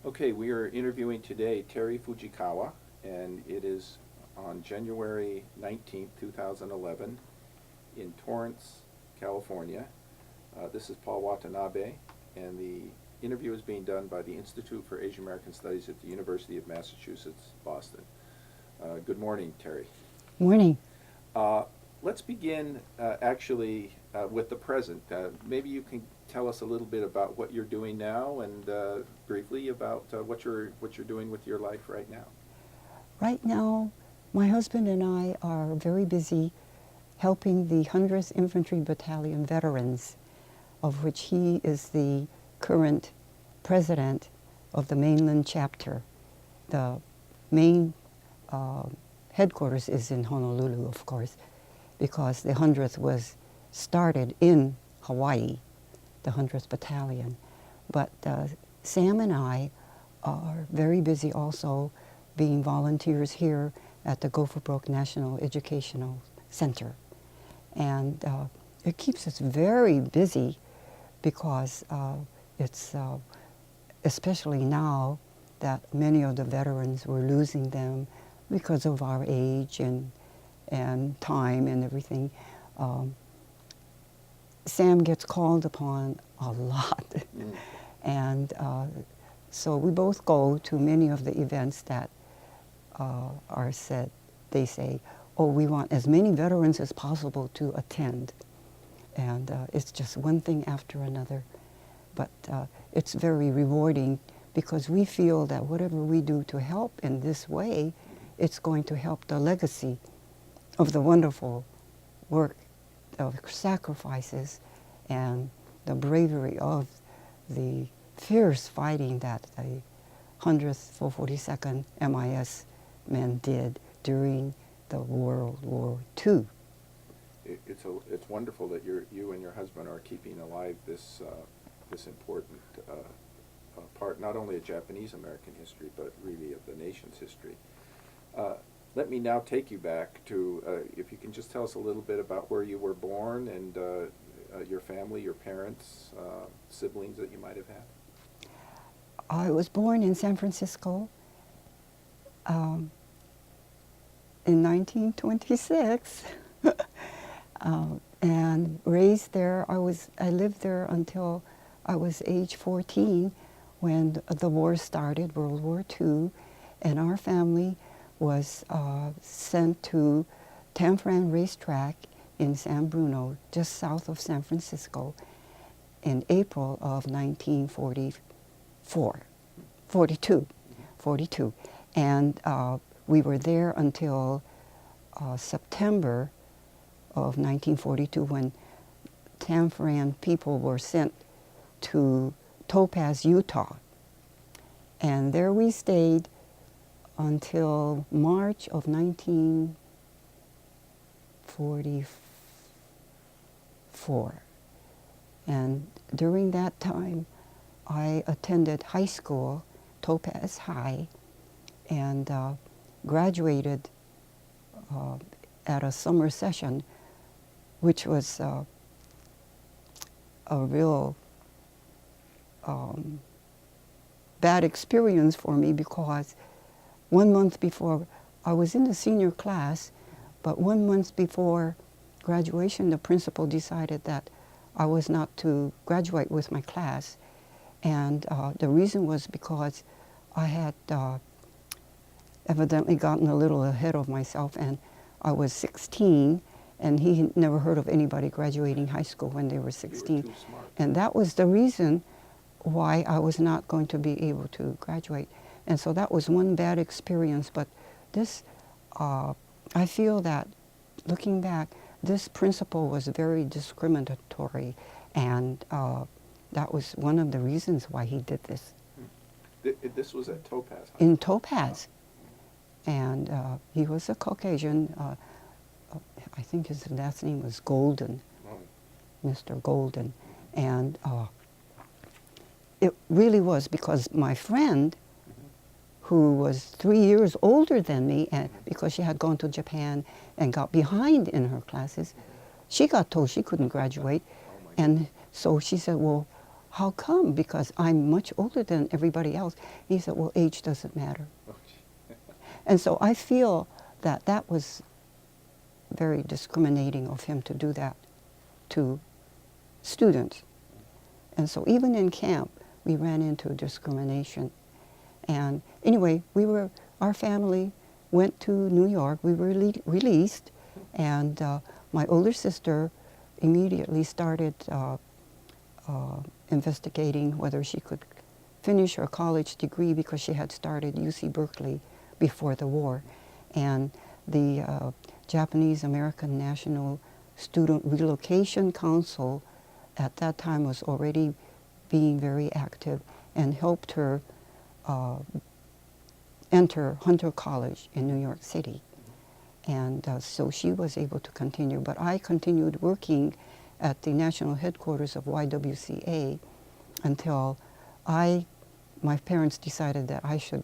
Okay, we are interviewing today Terry Fujikawa, and it is on January 19th, 2011, in Torrance, California. This is Paul Watanabe, and the interview is being done by the Institute for Asian American Studies at the University of Massachusetts, Boston. Good morning, Terry. Morning. Uh, let's begin with the present. Maybe you can tell us a little bit about what you're doing now, and briefly about what you're doing with your life right now. Right now, my husband and I are very busy helping the 100th Infantry Battalion veterans, of which he is the current president of the mainland chapter. The main headquarters is in Honolulu, of course, because the 100th was started in Hawaii, the 100th Battalion. But Sam and I are very busy also being volunteers here at the Gopher Brook National Educational Center. And it keeps us very busy because it's, especially now that many of the veterans, were losing them because of our age and time and everything. Sam gets called upon a lot. And so we both go to many of the events that are said. They say, oh, we want as many veterans as possible to attend. And it's just one thing after another. But it's very rewarding because we feel that whatever we do to help in this way, it's going to help the legacy of the wonderful work of sacrifices and the bravery of the fierce fighting that the 100th 442nd MIS men did during the World War II. It's wonderful that you and your husband are keeping alive this important part, not only of Japanese American history, but really of the nation's history. Let me now take you back to, if you can just tell us a little bit about where you were born and your family, your parents, siblings that you might have had. I was born in San Francisco in 1926 and raised there. I lived there until I was age 14 when the war started, World War II, and our family was sent to Tanforan Racetrack in San Bruno, just south of San Francisco, in April of 1942. And we were there until September of 1942 when Tanforan people were sent to Topaz, Utah. And there we stayed until March of 1944. And during that time, I attended high school, Topaz High, and graduated at a summer session, which was a real bad experience for me because 1 month before, I was in the senior class, but 1 month before graduation, the principal decided that I was not to graduate with my class. And the reason was because I had evidently gotten a little ahead of myself, and I was 16, and he had never heard of anybody graduating high school when they were 16. You were too smart. And that was the reason why I was not going to be able to graduate. And so that was one bad experience. But this, I feel that, looking back, this principal was very discriminatory, and that was one of the reasons why he did this. This was at Topaz. In Topaz. And he was a Caucasian. I think his last name was Golden, Mr. Golden. And it really was because my friend, who was 3 years older than me, and because she had gone to Japan and got behind in her classes, she got told she couldn't graduate. And so she said, well, how come? Because I'm much older than everybody else. He said, well, age doesn't matter. And so I feel that that was very discriminating of him to do that to students. And so even in camp, we ran into discrimination. And anyway, our family went to New York. We were released, and my older sister immediately started investigating whether she could finish her college degree because she had started UC Berkeley before the war. And the Japanese American National Student Relocation Council at that time was already being very active and helped her enter Hunter College in New York City. And so she was able to continue. But I continued working at the national headquarters of YWCA until my parents decided that I should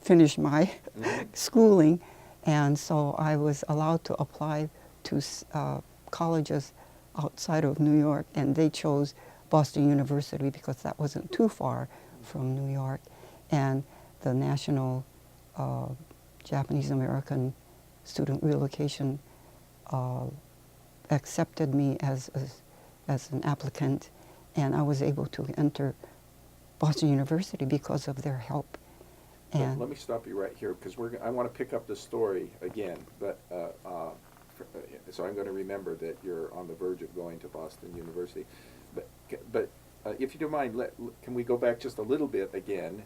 finish my schooling. And so I was allowed to apply to colleges outside of New York, and they chose Boston University because that wasn't too far from New York. And the National Japanese American Student Relocation accepted me as an applicant, and I was able to enter Boston University because of their help. And let me stop you right here, because I want to pick up the story again, but so I'm going to remember that you're on the verge of going to Boston University. But if you don't mind, can we go back just a little bit again?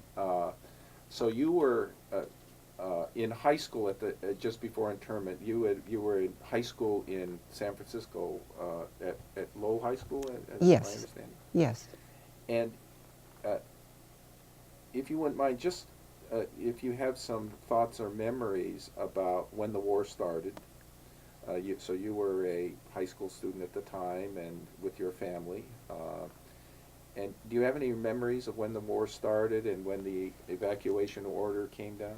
So you were in high school at just before internment. You were in high school in San Francisco at Lowell High School, as yes. my understanding. Yes. And if you wouldn't mind, just if you have some thoughts or memories about when the war started. So you were a high school student at the time, and with your family. And do you have any memories of when the war started and when the evacuation order came down?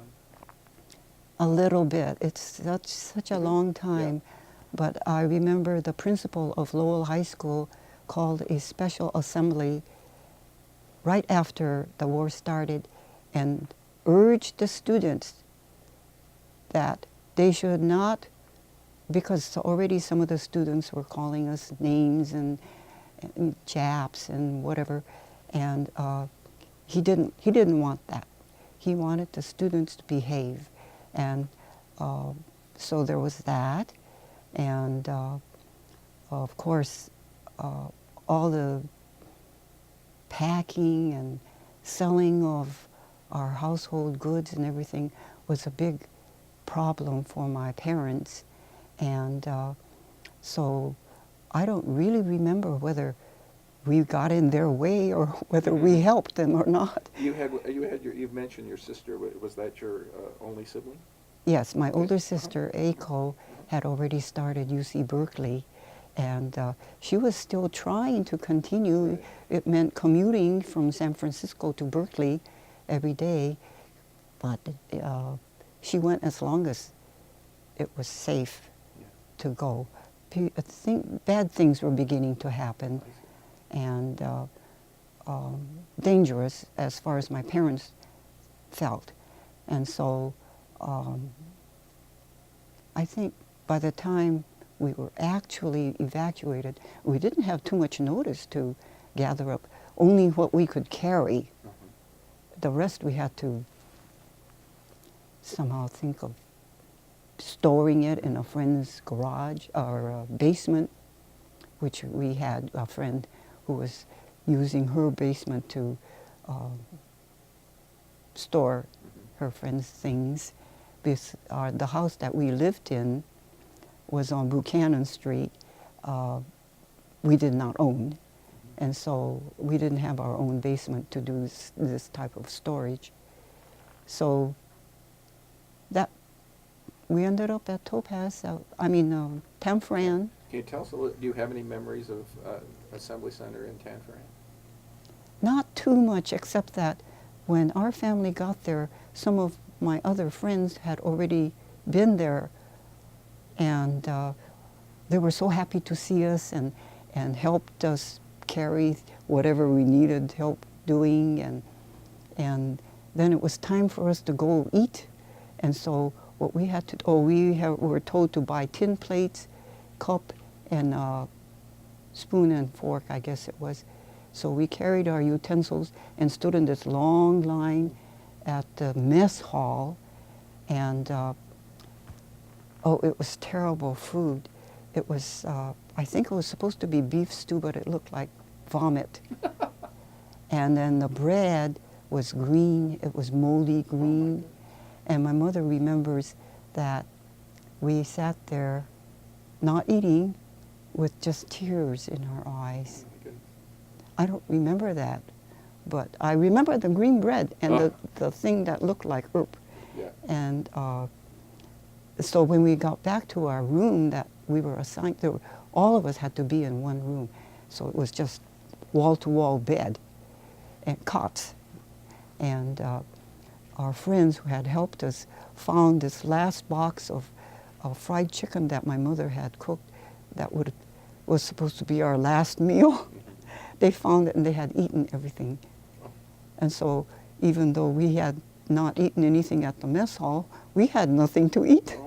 A little bit. It's such a long time. Yeah. But I remember the principal of Lowell High School called a special assembly right after the war started and urged the students that they should not, because already some of the students were calling us names and Japs and whatever, and he didn't want that. He wanted the students to behave, and so there was that, and of course all the packing and selling of our household goods and everything was a big problem for my parents, and so I don't really remember whether we got in their way or whether we helped them or not. You've mentioned your sister. Was that your only sibling? Yes, my older sister, Aiko, had already started UC Berkeley, and she was still trying to continue. Right. It meant commuting from San Francisco to Berkeley every day, but she went as long as it was safe to go. I think bad things were beginning to happen, and dangerous as far as my parents felt. And so I think by the time we were actually evacuated, we didn't have too much notice to gather up, only what we could carry. The rest we had to somehow think of storing it in a friend's garage or basement, which we had a friend who was using her basement to store her friend's things. The house that we lived in was on Buchanan Street. We did not own, and so we didn't have our own basement to do this type of storage. So that we ended up at Topaz, Tanforan. Can you tell us a little, do you have any memories of Assembly Center in Tanforan? Not too much, except that when our family got there, some of my other friends had already been there, and they were so happy to see us and helped us carry whatever we needed help doing, and then it was time for us to go eat. And so what we had to, we were told to buy tin plates, cup, and spoon and fork, I guess it was. So we carried our utensils and stood in this long line at the mess hall, and it was terrible food. It was, I think it was supposed to be beef stew, but it looked like vomit. And then the bread was green, it was moldy green. And my mother remembers that we sat there not eating with just tears in our eyes. I don't remember that, but I remember the green bread and the thing that looked like herb. Yeah. And so when we got back to our room that we were assigned, all of us had to be in one room. So it was just wall-to-wall bed and cots. And our friends who had helped us found this last box of fried chicken that my mother had cooked that was supposed to be our last meal. They found it and they had eaten everything. And so even though we had not eaten anything at the mess hall, we had nothing to eat.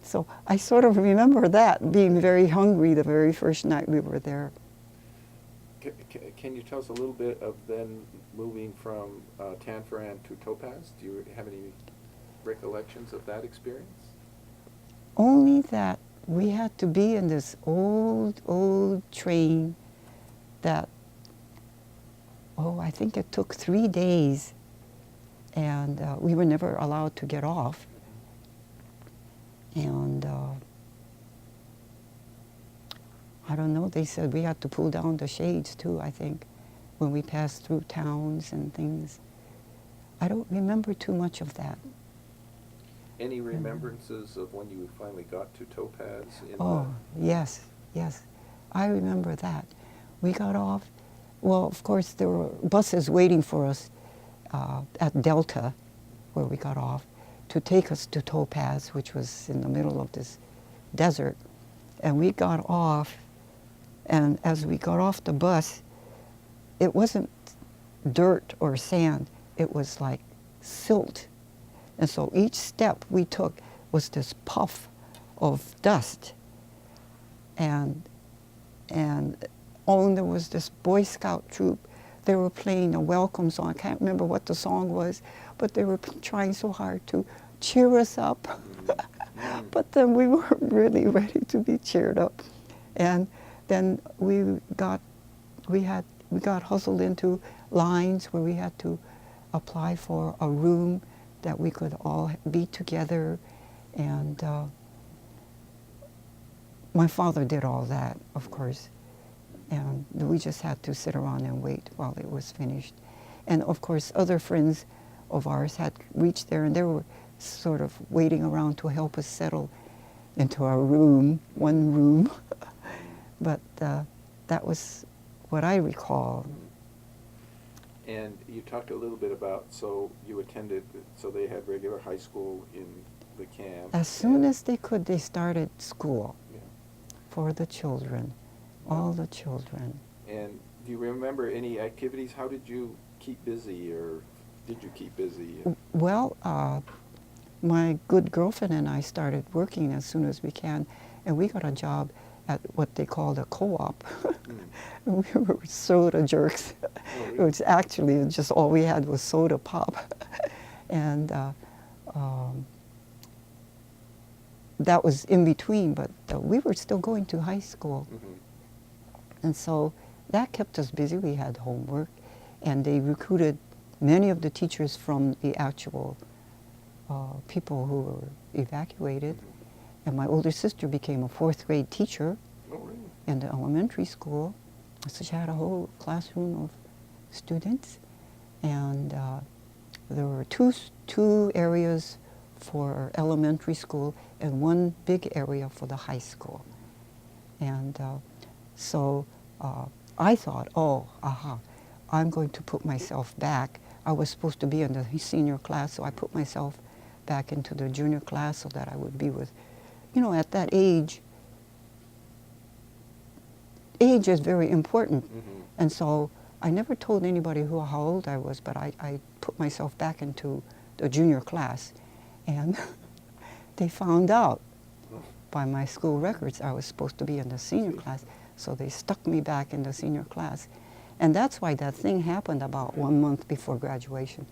So I sort of remember that, being very hungry the very first night we were there. Can you tell us a little bit of then moving from Tanforan to Topaz? Do you have any recollections of that experience? Only that we had to be in this old train that, I think it took 3 days, and we were never allowed to get off. And I don't know, they said we had to pull down the shades too, I think, when we passed through towns and things. I don't remember too much of that. Any remembrances of when you finally got to Topaz? Yes. I remember that. We got off. Well, of course, there were buses waiting for us at Delta, where we got off, to take us to Topaz, which was in the middle of this desert. And we got off, and as we got off the bus, it wasn't dirt or sand. It was like silt. And so each step we took was this puff of dust. And there was this Boy Scout troop. They were playing a welcome song. I can't remember what the song was, but they were trying so hard to cheer us up. But then we weren't really ready to be cheered up. And then we got hustled into lines where we had to apply for a room that we could all be together. And my father did all that, of course. And we just had to sit around and wait while it was finished. And of course, other friends of ours had reached there, and they were sort of waiting around to help us settle into our room, one room. But that was what I recall. And you talked a little bit about, so you attended, so they had regular high school in the camp. As soon as they could, they started school Yeah. for the children, all the children. And do you remember any activities? How did you keep busy, or did you keep busy? Well, my good girlfriend and I started working as soon as we can, and we got a job at what they called a co-op. We were soda jerks. It was actually just all we had was soda pop. And that was in between, but we were still going to high school. And so that kept us busy. We had homework, and they recruited many of the teachers from the actual people who were evacuated. And my older sister became a 4th grade teacher in the elementary school. So she had a whole classroom of students. And there were two areas for elementary school and one big area for the high school. And so I thought, I'm going to put myself back. I was supposed to be in the senior class, so I put myself back into the junior class so that I would be with, at that age, age is very important. Mm-hmm. And so I never told anybody how old I was, but I put myself back into the junior class. And they found out by my school records I was supposed to be in the senior See. class. So they stuck me back in the senior class. And that's why that thing happened about 1 month before graduation.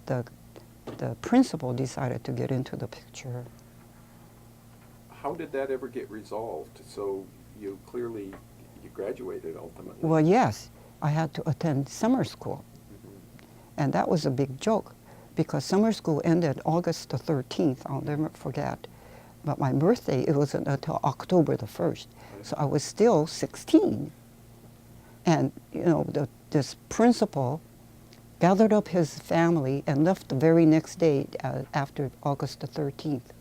The principal decided to get into the picture. How did that ever get resolved? So you clearly, you graduated ultimately. Well, yes, I had to attend summer school. Mhm. And that was a big joke because summer school ended August the 13th. I'll never forget. But my birthday, it wasn't until October the 1st. Right. So I was still 16. And, you know, this principal gathered up his family and left the very next day after August the 13th.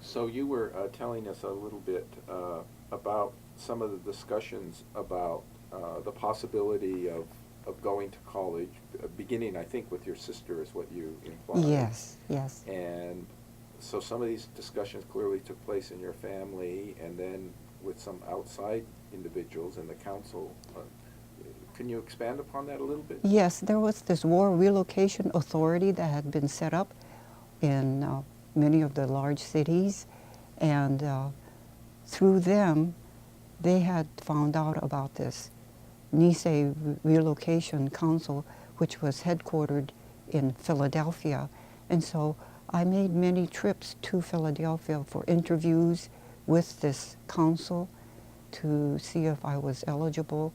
So you were telling us a little bit about some of the discussions about the possibility of going to college, beginning, I think, with your sister is what you implied. Yes, yes. And so some of these discussions clearly took place in your family and then with some outside individuals in the council. Can you expand upon that a little bit? Yes, there was this War Relocation Authority that had been set up in many of the large cities, and through them, they had found out about this Nisei Relocation Council, which was headquartered in Philadelphia. And so I made many trips to Philadelphia for interviews with this council to see if I was eligible,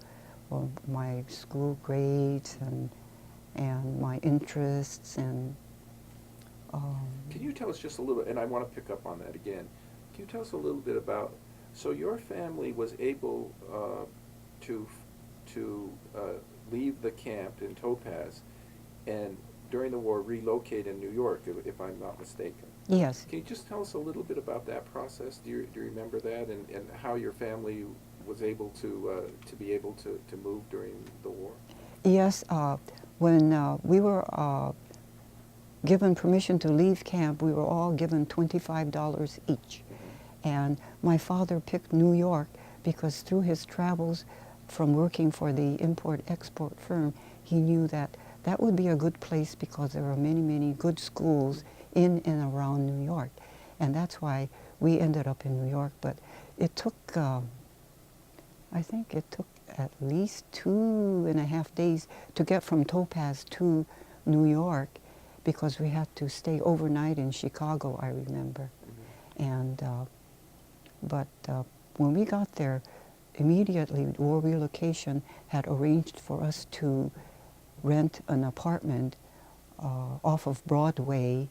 or my school grades and my interests and. Can you tell us just a little bit, and I want to pick up on that again, can you tell us a little bit about, so your family was able to leave the camp in Topaz and during the war relocate in New York, if I'm not mistaken? Yes. Can you just tell us a little bit about that process? Do you remember that, and how your family was able to be able to move during the war? Yes. When we were given permission to leave camp, we were all given $25 each. Mm-hmm. And my father picked New York because through his travels from working for the import-export firm, he knew that that would be a good place because there are many, many good schools in and around New York. And that's why we ended up in New York. But it took, I think it took at least 2.5 days to get from Topaz to New York, because we had to stay overnight in Chicago, I remember. Mm-hmm. And but when we got there, immediately War Relocation had arranged for us to rent an apartment off of Broadway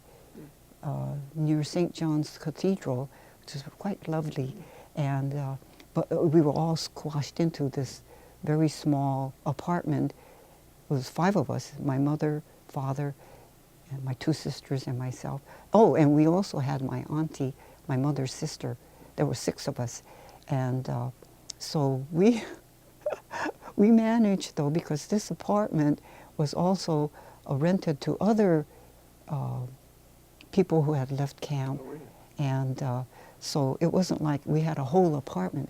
near St. John's Cathedral, which is quite lovely. And but we were all squashed into this very small apartment. It was 5 of us: my mother, father, and my 2 sisters and myself. Oh, and we also had my auntie, my mother's sister. There were 6 of us. And so we we managed, though, because this apartment was also rented to other people who had left camp. Oh, really? And so it wasn't like we had a whole apartment.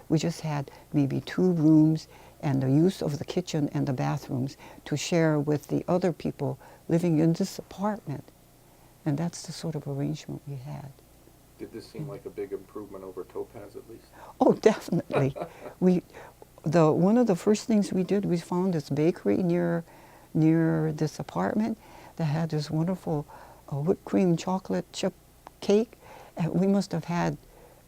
We just had maybe 2 rooms and the use of the kitchen and the bathrooms to share with the other people living in this apartment. And that's the sort of arrangement we had. Did this seem like a big improvement over Topaz, at least? Oh, definitely. One of the first things we did, we found this bakery near this apartment that had this wonderful whipped cream chocolate chip cake. And we must have had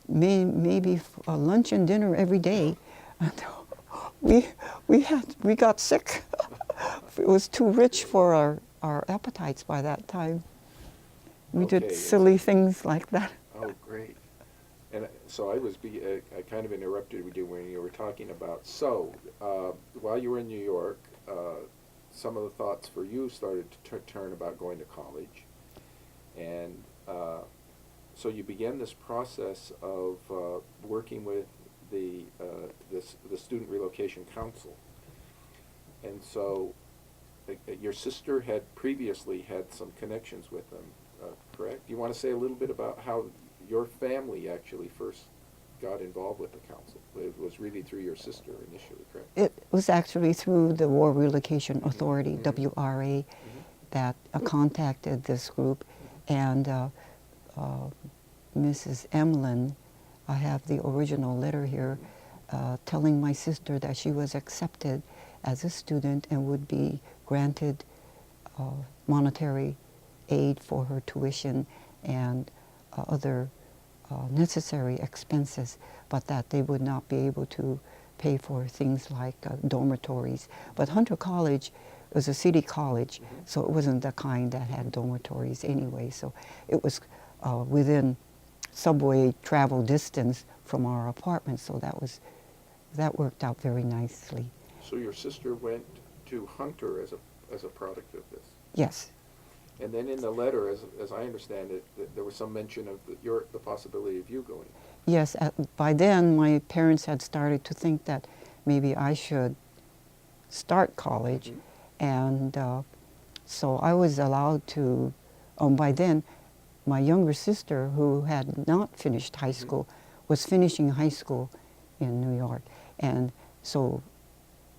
maybe lunch and dinner every day. And we got sick. It was too rich for our appetites by that time. We Okay, did silly things like that. Oh, great. And so I kind of interrupted you when you were talking about, so while you were in New York, some of the thoughts for you started to turn about going to college. And so you began this process of working with the Student Relocation Council. And so your sister had previously had some connections with them, correct? Do you want to say a little bit about how your family actually first got involved with the council? It was really through your sister initially, correct? It was actually through the War Relocation Mhm, Authority, mhm. WRA, Mhm. that contacted this group. And Mrs. Emlyn, I have the original letter here, telling my sister that she was accepted as a student and would be granted monetary aid for her tuition and other necessary expenses, but that they would not be able to pay for things like dormitories. But Hunter College was a city college, Mhm. so it wasn't the kind that had dormitories anyway. So it was within subway travel distance from our apartment, so that worked out very nicely. So your sister went to Hunter as a product of this. Yes. And then in the letter, as I understand it, there was some mention of the possibility of you going. Yes, by then my parents had started to think that maybe I should start college, Mhm. and so I was allowed to. By then, my younger sister, who had not finished high Mhm. school, was finishing high school in New York, and so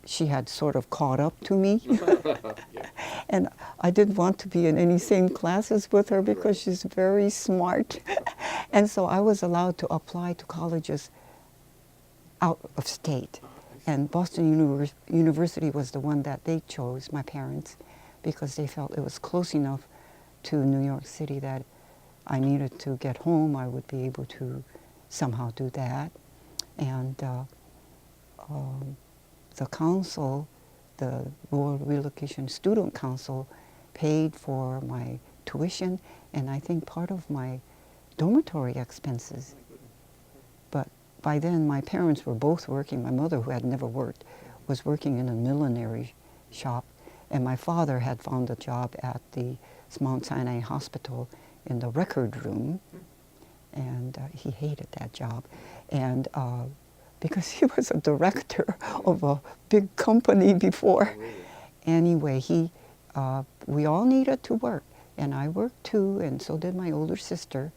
she had sort of caught up to me. Yeah. And I didn't want to be in any same classes with her because Right. she's very smart. And so I was allowed to apply to colleges out of state. Ah, I see. And Boston University was the one that they chose, my parents, because they felt it was close enough to New York City that I needed to get home. I would be able to somehow do that. And um, the council, the World Relocation Student Council, paid for my tuition and I think part of my dormitory expenses. My goodness. But by then, my parents were both working. My mother, who had never worked, was working in a millinery shop, and my father had found a job at the Mount Sinai Hospital in the record room, and he hated that job. And because he was a director of a big company before. Oh, really? Anyway, we all needed to work, and I worked too, and so did my older sister.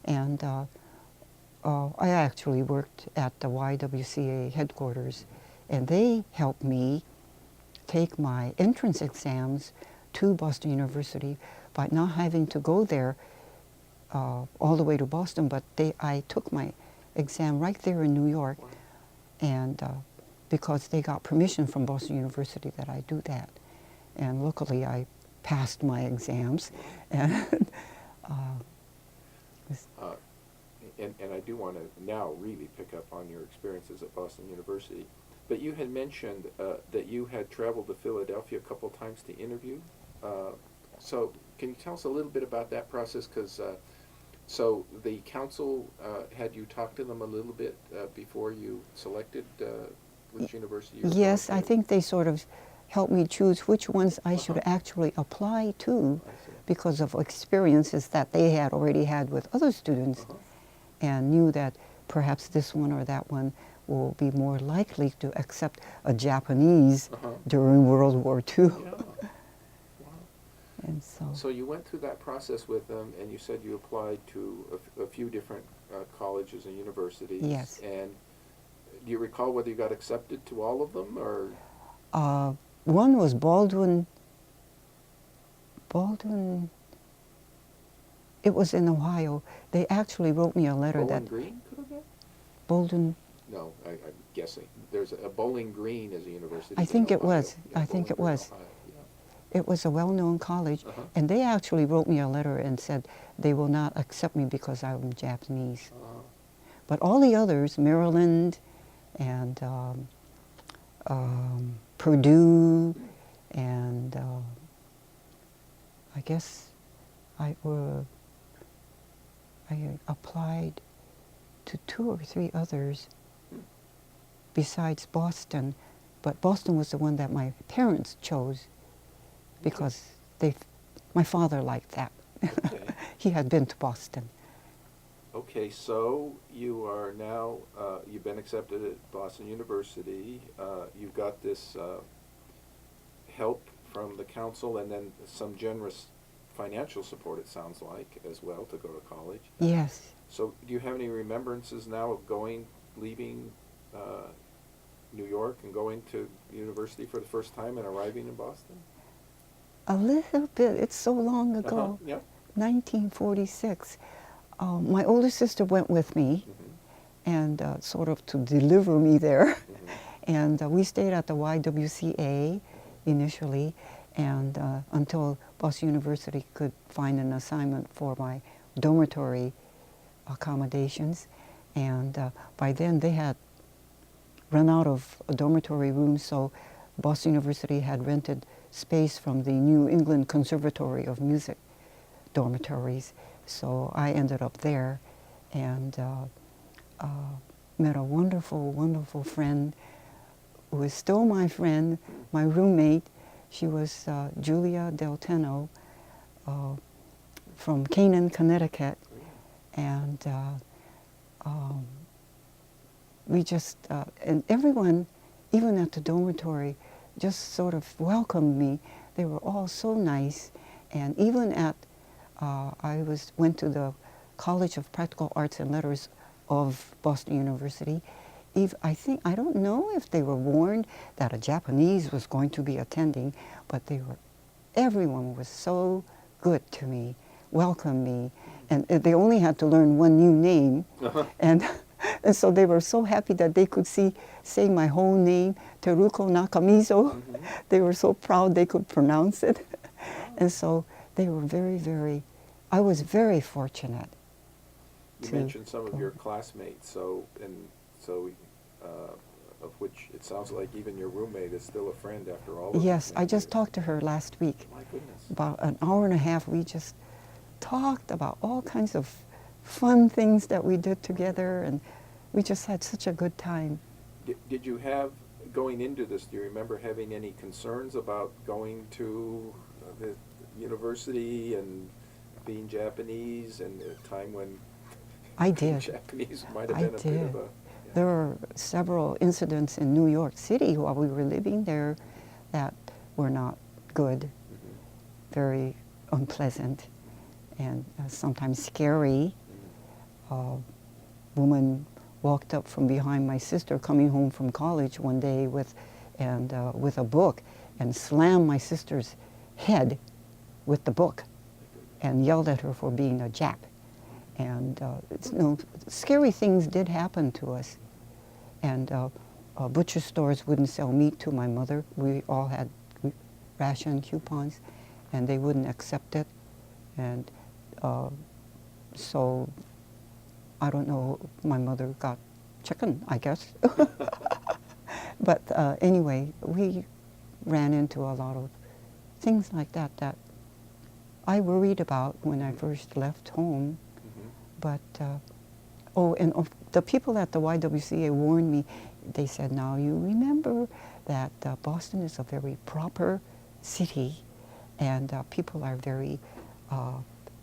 And I actually worked at the YWCA headquarters, and they helped me take my entrance exams to Boston University by not having to go there all the way to Boston, but I took my exam right there in New York, Wow. and because they got permission from Boston University that I do that. And luckily I passed my exams. And, Uh, and I do want to now really pick up on your experiences at Boston University. But you had mentioned that you had traveled to Philadelphia a couple times to interview. So can you tell us a little bit about that process? Because so the council had you talk to them a little bit before you selected which university you were yes, going I to? think they sort of helped me choose which ones I should actually apply to I see. because of experiences that they had already had with other students, and knew that perhaps this one or that one will be more likely to accept a Japanese during World War II. Yeah. Wow. And so, So you went through that process with them, and you said you applied to a few different colleges and universities. Yes. And do you recall whether you got accepted to all of them, or? one was Baldwin, it was in Ohio. They actually wrote me a letter Bowling that Green could have been? Baldwin, No, I'm guessing. There's a Bowling Green as a university. I in think it Ohio. was. Yeah, I think Bowling it Green, was. Ohio, It was a well-known college, Uh-huh. and they actually wrote me a letter and said they will not accept me because I'm Japanese. yeah. But all the others, Maryland and Purdue, and I guess I applied to 2 or 3 others besides Boston, but Boston was the one that my parents chose because my father liked that. Okay. He had been to Boston. Okay, so you are now, you've been accepted at Boston University. You've got this help from the council and then some generous financial support, it sounds like, as well, to go to college. Yes. So do you have any remembrances now of leaving New York and going to university for the first time and arriving in Boston? A little bit. It's so long ago. Yeah. 1946. My older sister went with me, and sort of to deliver me there. And we stayed at the YWCA initially, and until Boston University could find an assignment for my dormitory accommodations. And by then they had run out of dormitory rooms, so Boston University had rented space from the New England Conservatory of Music dormitories. So I ended up there and met a wonderful, wonderful friend who is still my friend, my roommate. She was Julia Del Teno from Canaan, Connecticut. And we just, and everyone, even at the dormitory, just sort of welcomed me. They were all so nice. And even at, I went to the College of Practical Arts and Letters of Boston University. I don't know if they were warned that a Japanese was going to be attending, but everyone was so good to me, welcomed me, and they only had to learn one new name, and so they were so happy that they could say my whole name, Teruko Nakamizo. They were so proud they could pronounce it, and so they were very, very. I was very fortunate. You mentioned some of your classmates, of which it sounds like even your roommate is still a friend after all of Yes, I just years. talked to her last week. My goodness. About an hour and a half, we just talked about all kinds of fun things that we did together, and we just had such a good time. Did you have, going into this, do you remember having any concerns about going to the university and being Japanese and a time when I did. Japanese might have I been a bit of did. a... There were several incidents in New York City while we were living there that were not good, very unpleasant, and sometimes scary. A woman walked up from behind my sister coming home from college one day with a book and slammed my sister's head with the book and yelled at her for being a Jap. And scary things did happen to us. And butcher stores wouldn't sell meat to my mother. We all had ration coupons, and they wouldn't accept it. And so, I don't know, my mother got chicken, I guess. But anyway, we ran into a lot of things like that that I worried about when I first left home. But, the people at the YWCA warned me. They said, now you remember that Boston is a very proper city, and people are very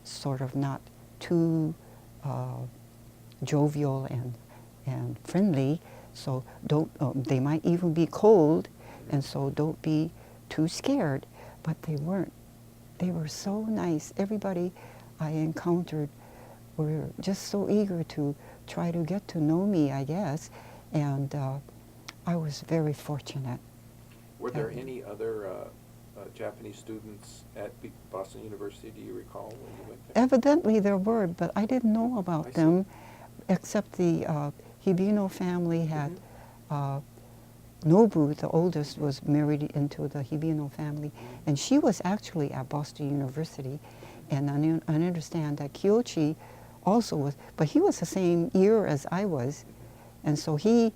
sort of not too jovial and friendly, so they might even be cold, and so don't be too scared. But they weren't. They were so nice. Everybody I encountered were just so eager to try to get to know me, I guess, and I was very fortunate. Were there any other Japanese students at Boston University, do you recall, when you went there? Evidently there were, but I didn't know about them, except the Hibino family had, Nobu, the oldest, was married into the Hibino family, and she was actually at Boston University, and I understand that Kyochi also was, but he was the same year as I was, and so he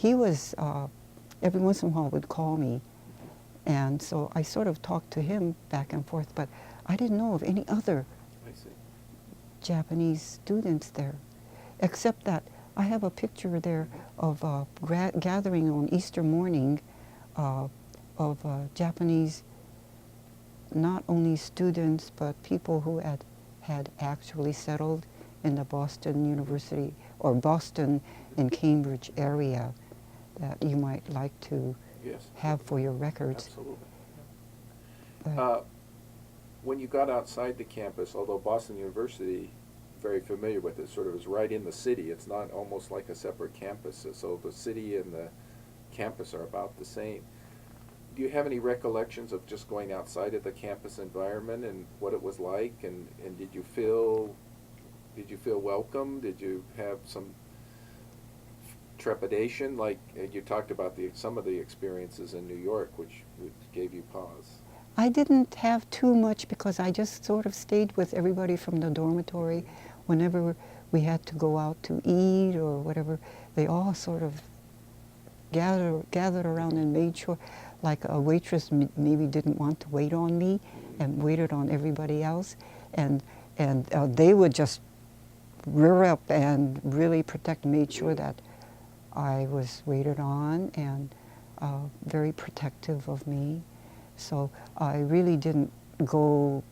was, every once in a while would call me, and so I sort of talked to him back and forth, but I didn't know of any other Japanese students there, except that I have a picture there of a gathering on Easter morning of Japanese, not only students, but people who had actually settled in the Boston University or Boston and Cambridge area that you might like to have for your records. Absolutely. When you got outside the campus, although Boston University very familiar with it. Sort of is right in the city. It's not almost like a separate campus. So the city and the campus are about the same. Do you have any recollections of just going outside of the campus environment and what it was like? And did you feel welcome? Did you have some trepidation? Like you talked about some of the experiences in New York, which gave you pause. I didn't have too much because I just sort of stayed with everybody from the dormitory. Whenever we had to go out to eat or whatever, they all sort of gathered around and made sure, like a waitress maybe didn't want to wait on me and waited on everybody else, and they would just rear up and really made sure that I was waited on and very protective of me. So I really didn't go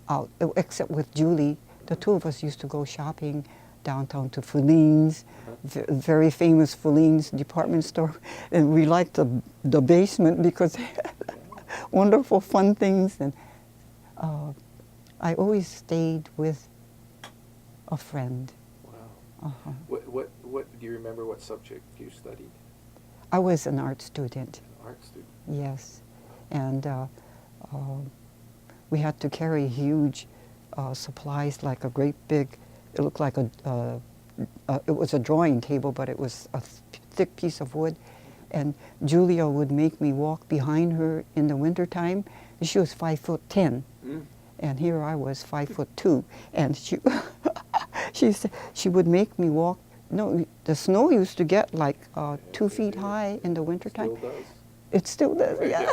out, except with Julie. The two of us used to go shopping downtown to Feline's, very famous Feline's department store. And we liked the basement because they had wonderful fun things. And I always stayed with a friend. Wow. What do you remember what subject you studied? I was an art student. An art student. Yes. And we had to carry huge supplies, like a great big, it looked like it was a drawing table, but it was a thick piece of wood. And Julia would make me walk behind her in the wintertime. She was 5'10", and here I was 5'2", and she would make me walk. No, the snow used to get like 2 feet high in the wintertime. Still does. It still does, yeah.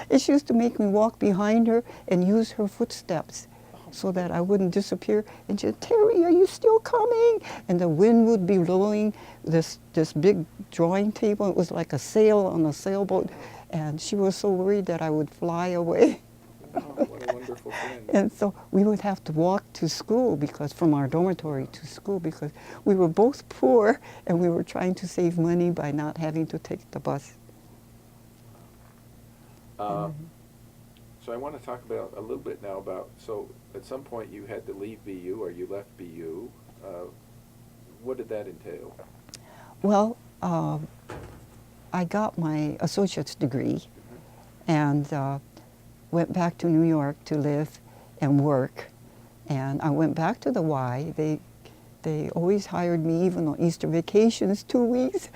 And she used to make me walk behind her and use her footsteps so that I wouldn't disappear. And she said, "Terry, are you still coming?" And the wind would be blowing this big drawing table. It was like a sail on a sailboat. And she was so worried that I would fly away. Oh, what a wonderful friend. And so we would have to walk to school, because from our dormitory to school, because we were both poor and we were trying to save money by not having to take the bus. So I want to talk about a little bit now about, so at some point you had to leave BU, or you left BU. What did that entail? Well, I got my associate's degree and went back to New York to live and work. And I went back to the Y. They always hired me, even on Easter vacations, 2 weeks,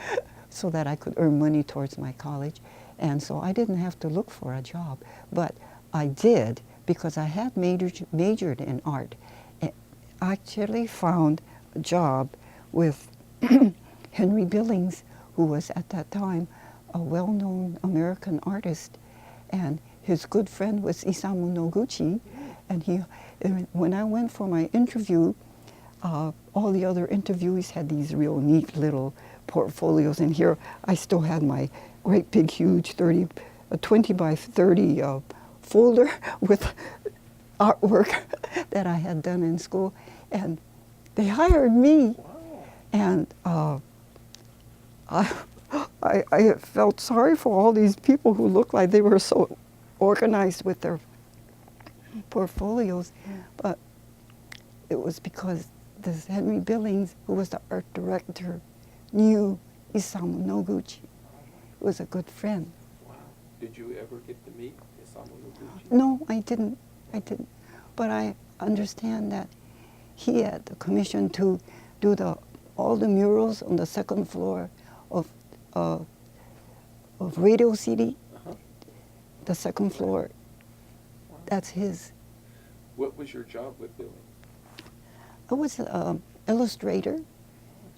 so that I could earn money towards my college. And so I didn't have to look for a job. But I did, because I had majored in art. I actually found a job with Henry Billings, who was at that time a well-known American artist. And his good friend was Isamu Noguchi. And when I went for my interview, all the other interviewees had these real neat little portfolios. And here I still had my great big huge 20 by 30 folder with artwork that I had done in school. And they hired me. Wow. And I felt sorry for all these people who looked like they were so organized with their portfolios. But it was because this Henry Billings, who was the art director, knew Isamu Noguchi. He was a good friend. Wow. Did you ever get to meet Isamu Noguchi? No, I didn't. But I understand that he had the commission to do all the murals on the second floor of Radio City. The second floor. Wow. That's his. What was your job with Billings? I was an illustrator,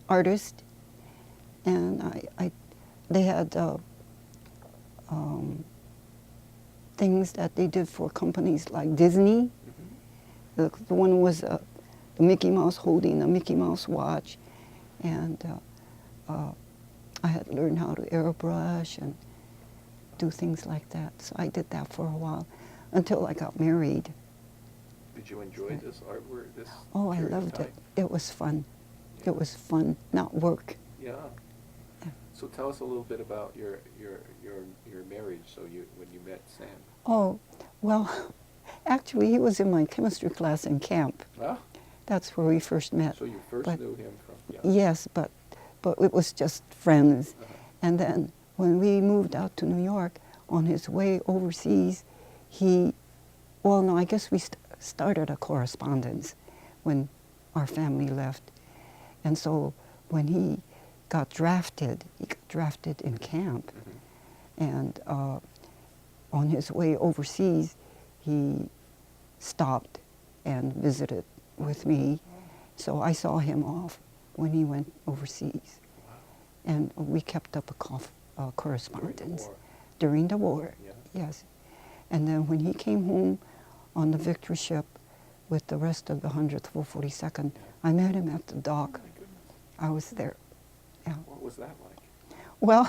artist, and they had things that they did for companies like Disney. The one was the Mickey Mouse holding a Mickey Mouse watch, and I had learned how to airbrush and do things like that. So I did that for a while until I got married. Did you enjoy this artwork? Oh, I loved it. It was fun. Yeah. It was fun, not work. Yeah. So tell us a little bit about your marriage. So when you met Sam. Oh, well, actually he was in my chemistry class in camp. Ah. That's where we first met. So you first But knew him from, yeah. yes, but it was just friends. Uh-huh. And then when we moved out to New York, on his way overseas, he, well, no, I guess we started a correspondence when our family left. And so when he got drafted in camp. Mhm. And on his way overseas, he stopped and visited with me. So I saw him off when he went overseas. Wow. And we kept up a correspondence. During the war. During the war, Yeah. yes. And then when he came home on the Victory ship with the rest of the 100th Full 42nd, Yeah. I met him at the Oh dock. my goodness. I was there. Yeah. What was that like? Well,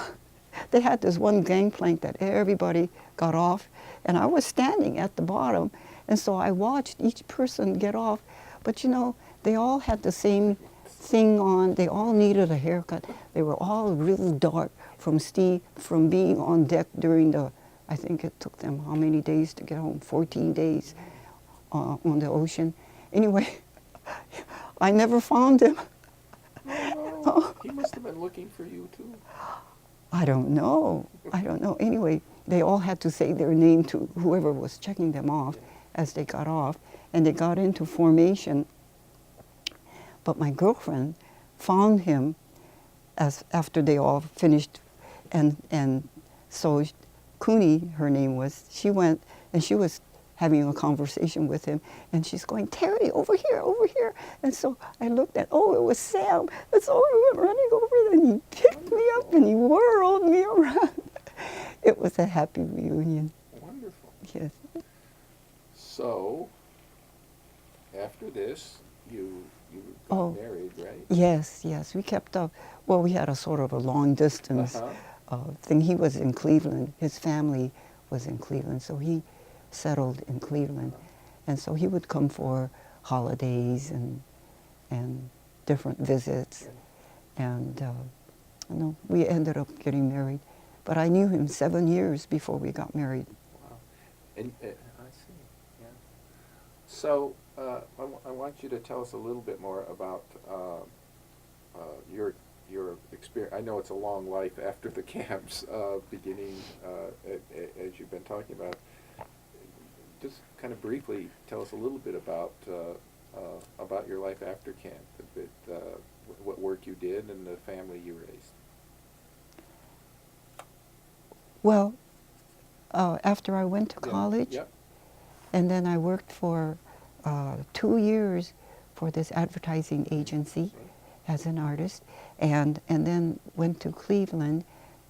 they had this one gangplank that everybody got off, and I was standing at the bottom, and so I watched each person get off. But you know, they all had the same thing on. They all needed a haircut. They were all real dark from being on deck during the, I think it took them how many days to get home? 14 days on the ocean. Anyway, I never found him. Oh, no. He must have been looking for you too. I don't know. I don't know. Anyway, they all had to say their name to whoever was checking them off as they got off, and they got into formation. But my girlfriend found him after they all finished, and so Cooney, her name was, she went and she was having a conversation with him, and she's going, Terry, over here, over here. And so I looked at, oh, it was Sam. And so I went running over, and he picked me up and he whirled me around. It was a happy reunion. Wonderful. Yes. So, after this, you got married, right? Yes, yes. We kept up. Well, we had a sort of a long distance thing. He was in Cleveland. His family was in Cleveland, so he settled in Cleveland. And so he would come for holidays and different visits. And you know, we ended up getting married. But I knew him 7 years before we got married. Wow. And I see, yeah. So I want you to tell us a little bit more about your experience. I know it's a long life after the camps, beginning as you've been talking about. Just kind of briefly tell us a little bit about your life after camp, what work you did and the family you raised. Well, after I went to college, Yep. and then I worked for 2 years for this advertising agency as an artist, and then went to Cleveland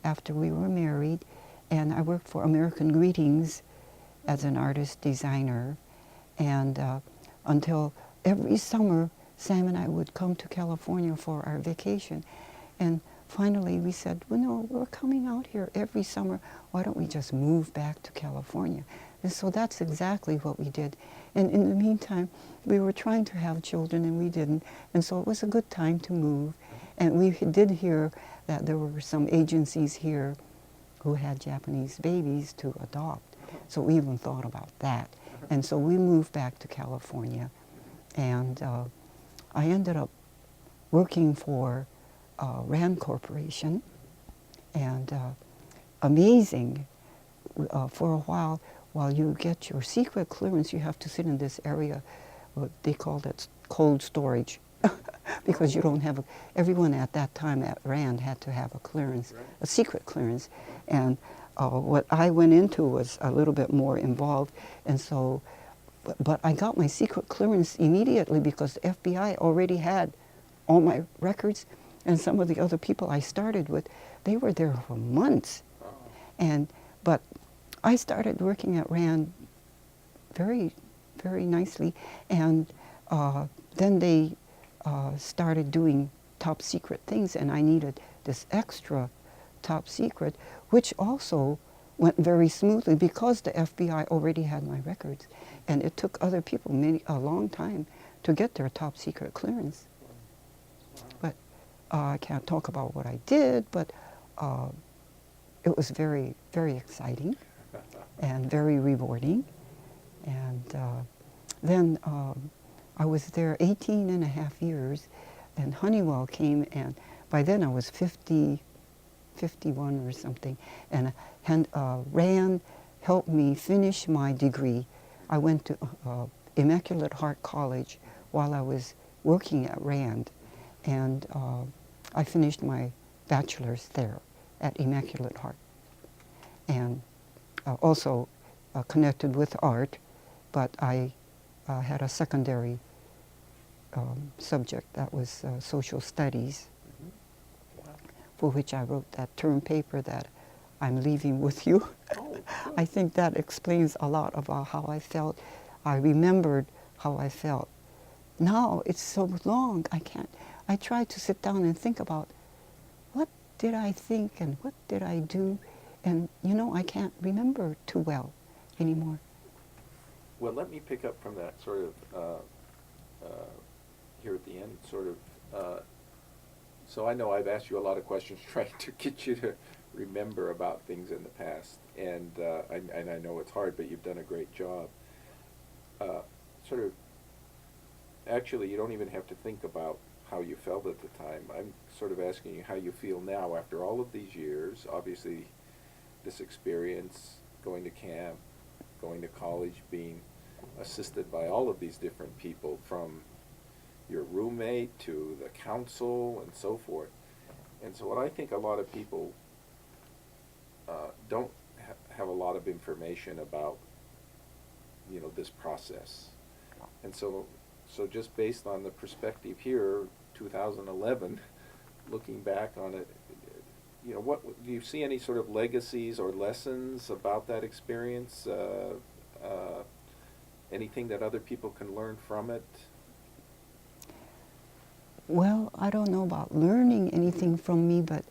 after we were married, and I worked for American Greetings as an artist designer, and until every summer Sam and I would come to California for our vacation. And finally we said, well, no, we're coming out here every summer. Why don't we just move back to California? And so that's exactly what we did. And in the meantime, we were trying to have children and we didn't. And so it was a good time to move. And we did hear that there were some agencies here who had Japanese babies to adopt. So we even thought about that. And so we moved back to California. And I ended up working for Rand Corporation. And amazing, for a while you get your secret clearance, you have to sit in this area, what they called it cold storage, because you don't have everyone at that time at Rand had to have a clearance, a secret clearance. And what I went into was a little bit more involved, and so, but I got my secret clearance immediately because the FBI already had all my records, and some of the other people I started with, they were there for months. But I started working at Rand very, very nicely, and then they started doing top secret things, and I needed this extra top secret, which also went very smoothly because the FBI already had my records, and it took other people a long time to get their top secret clearance. But I can't talk about what I did, but it was very, very exciting and very rewarding. And then I was there 18 and a half years, and Honeywell came, and by then I was 50, 51 or something, and Rand helped me finish my degree. I went to Immaculate Heart College while I was working at Rand, and I finished my bachelor's there at Immaculate Heart, and also connected with art, but I had a secondary subject that was social studies, for which I wrote that term paper that I'm leaving with you. Oh, I think that explains a lot about how I felt. I remembered how I felt. Now it's so long, I try to sit down and think about what did I think and what did I do, and I can't remember too well anymore. well, let me pick up from that sort of here at the end, sort of. So I know I've asked you a lot of questions trying to get you to remember about things in the past, and I know it's hard, but you've done a great job. Sort of, actually, you don't even have to think about how you felt at the time. I'm sort of asking you how you feel now after all of these years. Obviously, this experience, going to camp, going to college, being assisted by all of these different people, from your roommate to the council and so forth. And so what I think a lot of people don't have a lot of information about, this process. And so just based on the perspective here, 2011, looking back on it, what do you see any sort of legacies or lessons about that experience? Anything that other people can learn from it? Well, I don't know about learning anything from me, but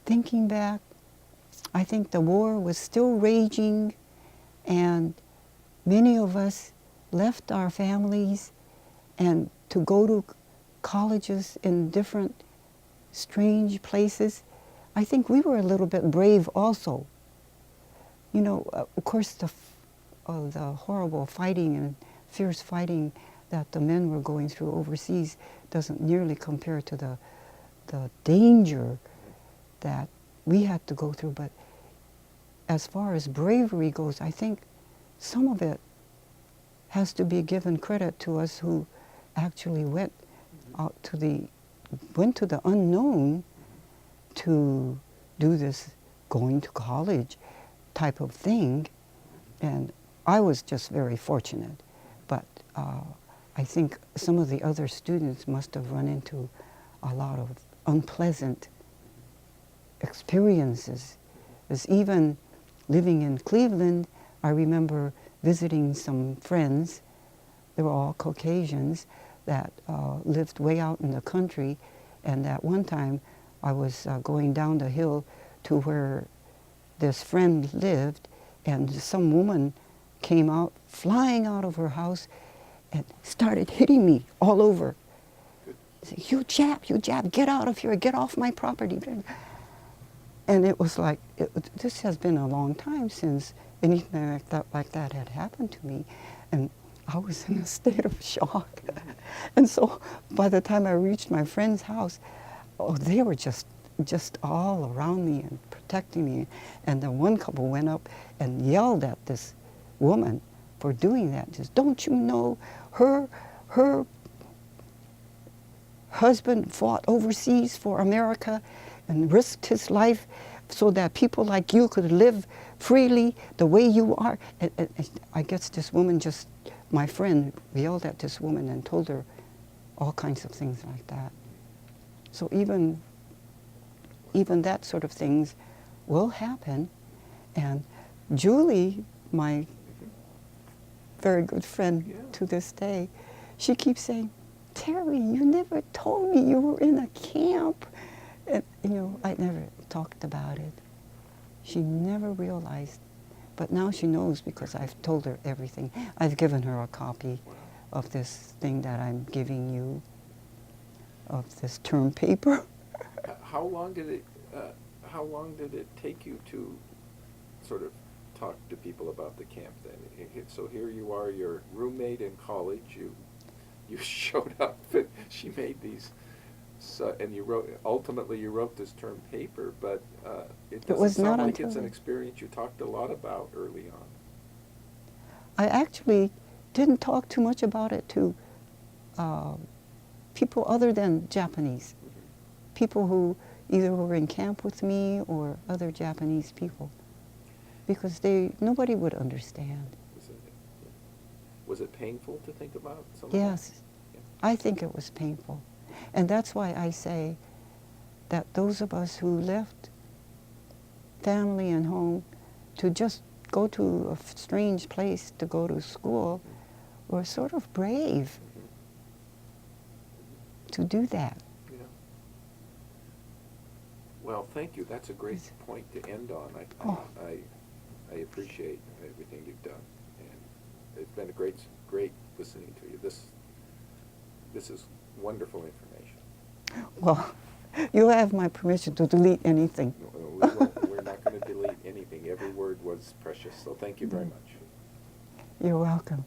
thinking back, I think the war was still raging, and many of us left our families and to go to colleges in different strange places. I think we were a little bit brave also. Of course, the horrible fighting and fierce fighting that the men were going through overseas doesn't nearly compare to the danger that we had to go through. But as far as bravery goes, I think some of it has to be given credit to us who actually went to the unknown to do this going to college type of thing. And I was just very fortunate. But I think some of the other students must have run into a lot of unpleasant experiences. Because even living in Cleveland, I remember visiting some friends. They were all Caucasians that lived way out in the country. And at one time, I was going down the hill to where this friend lived, and some woman came out, flying out of her house, and started hitting me all over. Said, you Jap, get out of here, get off my property. And it was like, this has been a long time since anything like that had happened to me. And I was in a state of shock. And so by the time I reached my friend's house, they were just all around me and protecting me. And then one couple went up and yelled at this woman for doing that. Just, don't you know her husband fought overseas for America and risked his life so that people like you could live freely the way you are. And I guess this woman my friend yelled at this woman and told her all kinds of things like that. So even that sort of things will happen. And Julie, my very good friend to this day, she keeps saying, Terry, you never told me you were in a camp. And, I never talked about it. She never realized. But now she knows because I've told her everything. I've given her a copy of this thing that I'm giving you, of this term paper. How long did it take you to sort of talk to people about the camp then? So here you are, your roommate in college, you you showed up. She made these, so, and ultimately you wrote this term paper, but it doesn't was sound not like it's until an experience you talked a lot about early on. I actually didn't talk too much about it to people other than Japanese, Mhm. people who either were in camp with me or other Japanese people, because nobody would understand. Was it painful to think about some of Yes, that? Yeah. I think it was painful. And that's why I say that those of us who left family and home to just go to a strange place to go to school were sort of brave Mhm. to do that. Yeah. Well, thank you. That's a great point to end on. Oh. I appreciate everything you've done, and it's been a great listening to you. This is wonderful information. Well, you have my permission to delete anything. No, we're not going to delete anything. Every word was precious. So thank you very much. You're welcome.